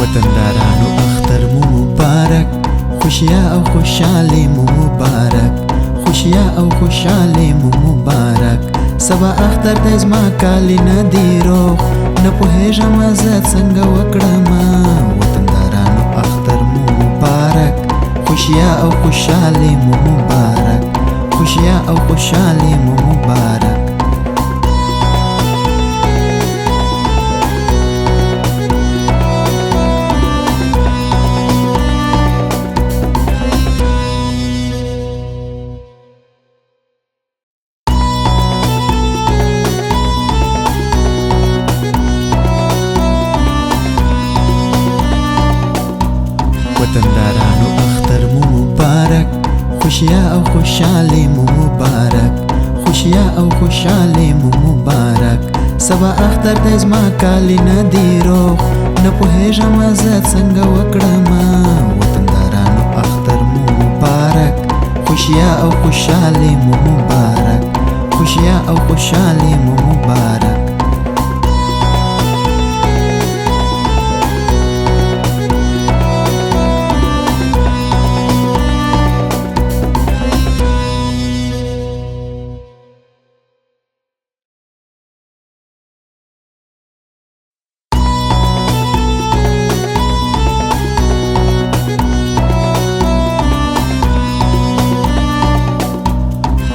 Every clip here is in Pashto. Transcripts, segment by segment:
وطندارانو اختر مو مبارک، خوشیا او خوشحالی مو مبارک، خوشیا او خوشحالی مو مبارک. سبا اختر دی زما کالی ندی روغ، نه پوهیږم زه څنګه وکړمه. وطندارانو اختر مو مبارک، خوشیا او خوشحالی مو مبارک، خوشیا او خوشحالی مو مبارک. وطندارانو اختر مو مبارک، خوشیا او خوشحالی مو مبارک، خوشیا او خوشحالی مو مبارک. سبا اختر دی زما کالی ندی روغ، نه پوهیږم زه څنګه وکړمه. وطندارانو اختر مو مبارک، خوشیا او خوشحالی مو مبارک، خوشیا او خوشحالی مو مبارک.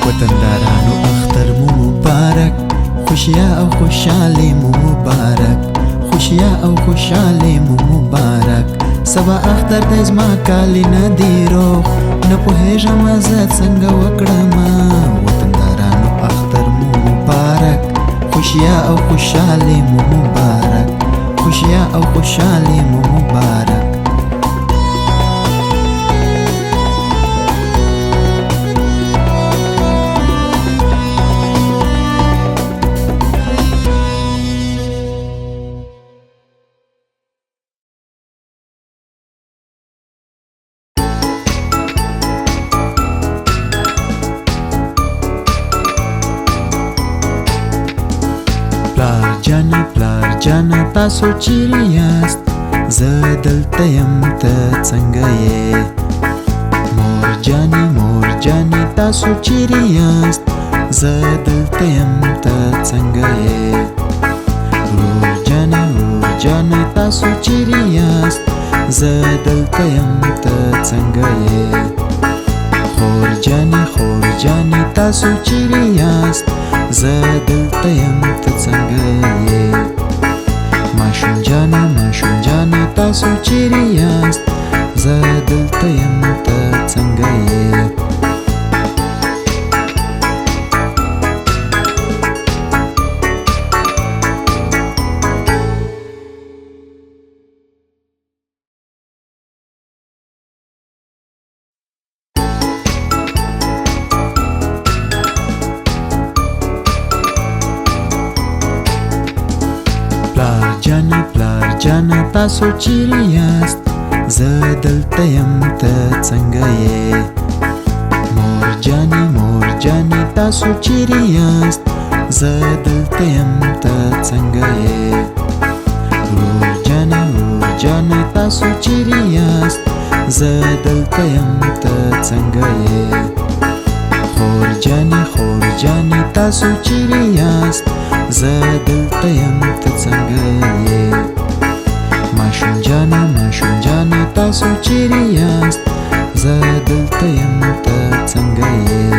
وطندارانو اختر مو مبارک، خوشیا او خوشحالی مو مبارک، خوشیا او خوشحالی مو مبارک. سبا اختر دی زما کالی ندی روغ، نه پوهیږم زه څنګه وکړمه. وطندارانو اختر مو مبارک، خوشیا او خوشحالی مو مبارک، خوشیا او خوشحالی مو مبارک. پلار جانه تاسو چیرې یاست؟ زه دلته یم، ته څنګه یې؟ مور جانې تاسو چیرې یاست؟ زه دلته یم، ته څنګه یې؟ ورور جانه تاسو چیرې یاست؟ زه دلته یم، ته څنګه یې؟ خور جانې تاسو چیرې یاست؟ زه دلته یم، ته څنګه یې؟ ماشوم جانه تاسو چیرې یاست؟ زه دلته یم، ته څنګه یې؟ پلار جانه تاسو چیرې یاست؟ زه دلته یم، ته څنګه یې؟ مور جانې تاسو چیرې یاست؟ زه دلته یم، ته څنګه یې؟ ورور جانه تاسو چیرې یاست؟ زه دلته یم، ته څنګه یې؟ خور جانې تاسو چیرې یاست؟ زه دلته یم، ته څنګه یې؟ ماشوم جانه تاسو چیرې یاست؟ زه دلته یم، ته څنګه یې؟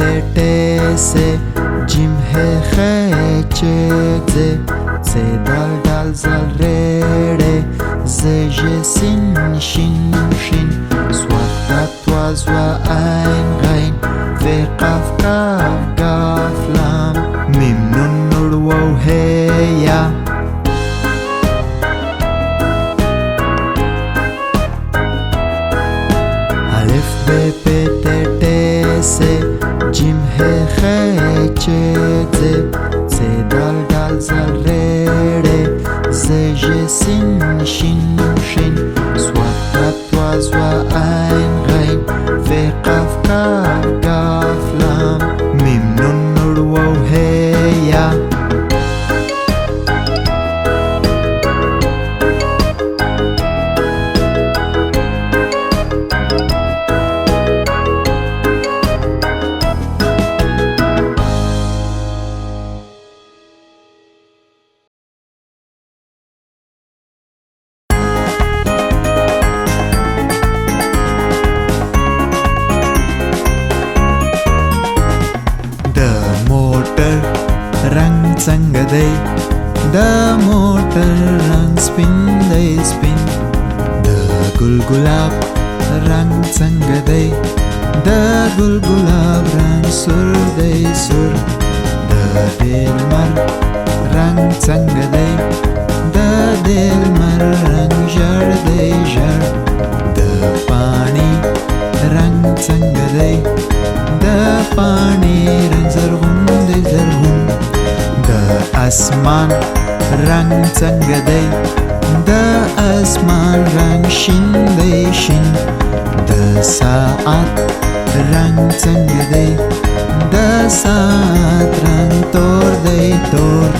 به ت س جیم ه خ چ ز دال دال زل ر ر ز Z, G, Sin, Shin, Shin, Swat, Tat, Twa, Zwa, Ain, Ghain, Ve, Qaf, Kaf, Gaf, Lam, Mim, Nun, Nur, Waw, He, Ya. Alif, Be, Pe, Te, Te, Se, Jim, He, Khe, Che, Ze, Se, Dal, Dal, Zal, Re, Re, Z, G, Sin, Shin, Shin, Swat, Tat, Twa, Zwa, Ain, Ghain, Ve, Qaf, Kaf, Gaf, Lam, Mim, Nun, Nur, Waw, He, Ya. रंग څنګه دی د موټر رنگ سپین دی سپین د ګل ګلاب رنگ څنګه دی د ګل ګلاب رنگ سور دی سور د دلمر رنگ څنګه دی د دلمر رنگ ژړ دی ژړ د پانی رنگ څنګه دی د پانی رنگ زرغون دی زرغون د اسمان رنگ څنګه دی د اسمان رنگ شین دی شین د ساعت رنگ څنګه دی د ساعت رنگ تور دی تور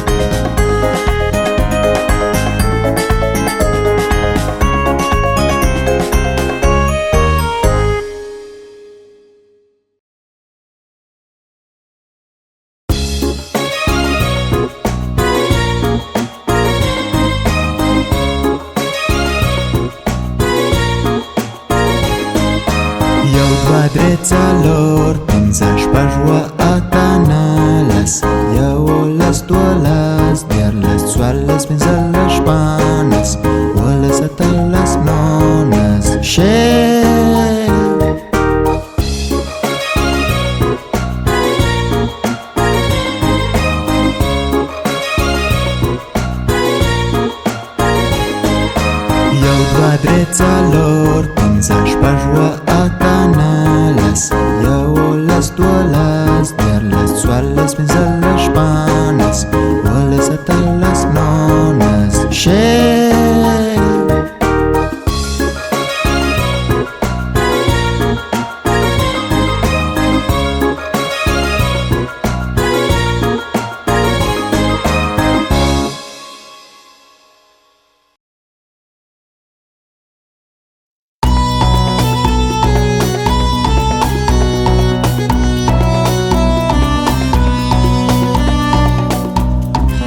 درې څلور پنځه شپږ اووه اته نهلس یولس دولس دیارلس څوارلس پنځلس شپاړلس اوولس اتلس نولس شل یو دوه درې څلور پنځه شپږ اووه اته نهلس یولس دولس دیارلس څوارلس پنځلس شپاړلس اوولس اتلس نولس شل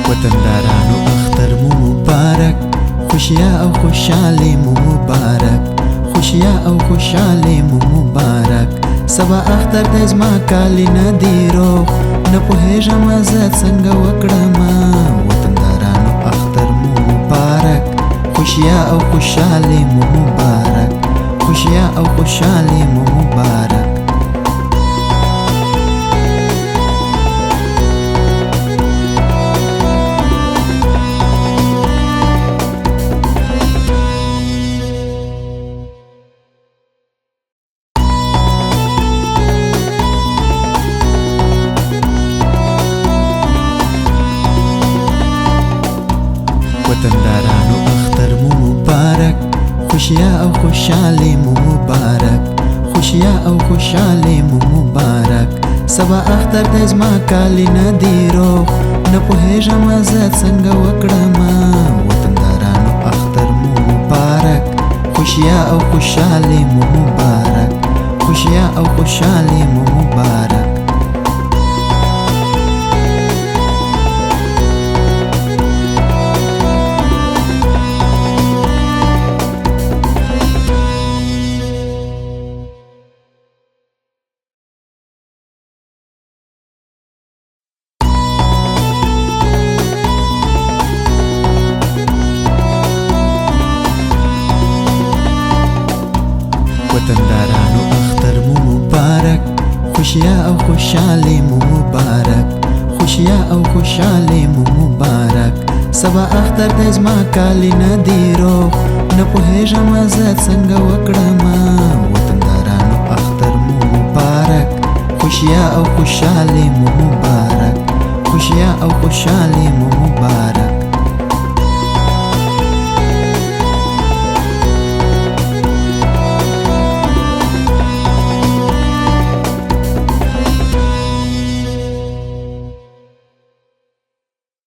وطندارانو اختر مو مبارک خوشیا او خوشحالی مو مبارک خوشیا او خوشحالی مو مبارک سبا اختر دی زما کالی ندیرو نه پوهیږم زه څنګه وکړم وطندارانو اختر مو مبارک خوشیا او خوشحالی مو مبارک خوشیا او خوشحالی مو مبارک وطندارانو اختر مو مبارک خوشیا او خوشحالی مو مبارک خوشیا او خوشحالی مو مبارک سبا اختر دی زما کالی ندیرو نه پوهیږم زه څنګه وکړم وطندارانو اختر مو مبارک خوشیا او خوشحالی مو مبارک خوشیا او خوشحالی مو مبارک خوشیا او خوشحالي مو مبارک خوشیا او خوشحالي مو مبارک سبا اختر د زما کالی ندیرو نه پوهېږم زه څنګه وکړم وطندارانو اختر مو مبارک خوشیا او خوشحالي مو مبارک خوشیا او خوشحالي مو مبارک